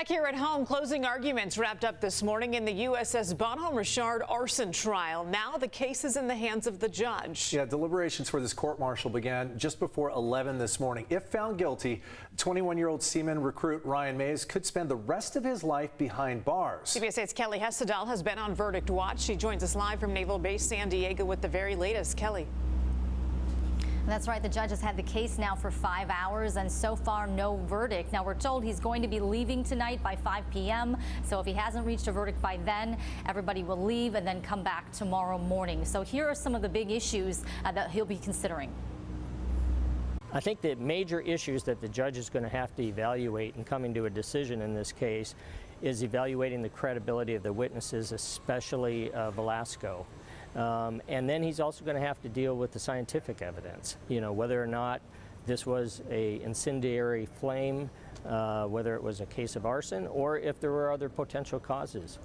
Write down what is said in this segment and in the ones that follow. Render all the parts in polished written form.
Back here at home, closing arguments wrapped up this morning in the USS Bonhomme Richard arson trial. Now the case is in the hands of the judge. Yeah, deliberations for this court-martial began just before 11 this morning. If found guilty, 21-year-old seaman recruit Ryan Mays could spend the rest of his life behind bars. CBS 8's Kelly Hessedal has been on verdict watch. She joins us live from Naval Base San Diego with the very latest. Kelly. That's right. The judge has had the case now for 5 hours, and so far no verdict. Now we're told he's going to be leaving tonight by 5 p.m. So if he hasn't reached a verdict by then, everybody will leave and then come back tomorrow morning. So here are some of the big issues that he'll be considering. I think the major issues that the judge is going to have to evaluate in coming to a decision in this case is evaluating the credibility of the witnesses, especially Velasco. And then he's also going to have to deal with the scientific evidence, whether or not this was an incendiary flame, whether it was a case of arson, or if there were other potential causes.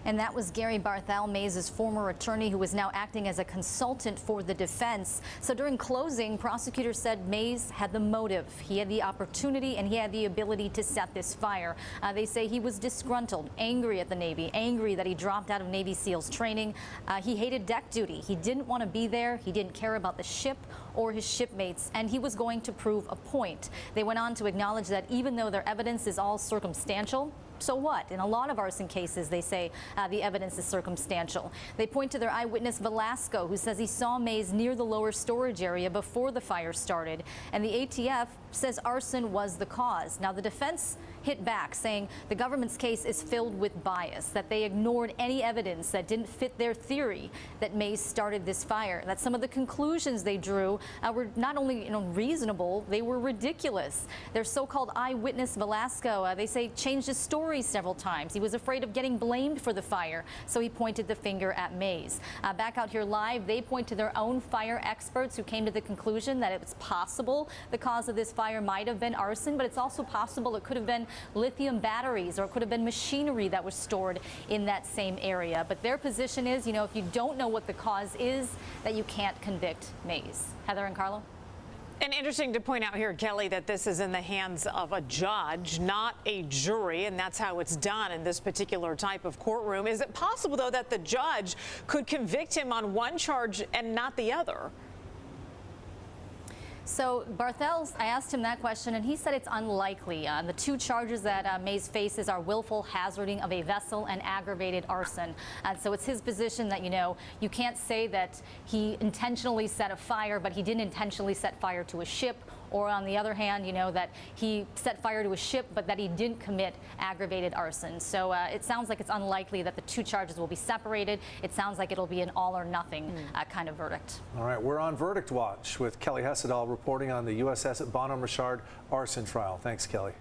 And that was Gary Barthel, Mays' former attorney, who is now acting as a consultant for the defense. So during closing, prosecutors said Mays had the motive, he had the opportunity, and he had the ability to set this fire. They say he was disgruntled, angry at the Navy, angry that he dropped out of Navy SEALs training. He hated deck duty. He didn't want to be there. He didn't care about the ship or his shipmates, and he was going to prove a point. They went on to acknowledge that even though their evidence is all circumstantial, so what? In a lot of arson cases, they say the evidence is circumstantial. They point to their eyewitness Velasco, who says he saw Mays near the lower storage area before the fire started. And the ATF says arson was the cause. Now, the defense hit back, saying the government's case is filled with bias, that they ignored any evidence that didn't fit their theory that Mays started this fire, that some of the conclusions they drew were not only reasonable, they were ridiculous. Their so-called eyewitness Velasco, they say, changed his story several times. He was afraid of getting blamed for the fire, so he pointed the finger at Mays. Back out here live, they point to their own fire experts who came to the conclusion that it was possible the cause of this fire might have been arson, but it's also possible it could have been lithium batteries, or it could have been machinery that was stored in that same area. But their position is, if you don't know what the cause is, that you can't convict Mays. Heather and Carlo? And interesting to point out here, Kelly, that this is in the hands of a judge, not a jury, and that's how it's done in this particular type of courtroom. Is it possible, though, that the judge could convict him on one charge and not the other? So Barthel, I asked him that question, and he said it's unlikely. The two charges that Mays faces are willful hazarding of a vessel and aggravated arson. So it's his position that, you can't say that he intentionally set a fire, but he didn't intentionally set fire to a ship, or on the other hand, that he set fire to a ship, but that he didn't commit aggravated arson. So it sounds like it's unlikely that the two charges will be separated. It sounds like it'll be an all or nothing kind of verdict. All right, we're on verdict watch with Kelly Hessedal reporting on the USS Bonhomme Richard arson trial. Thanks, Kelly.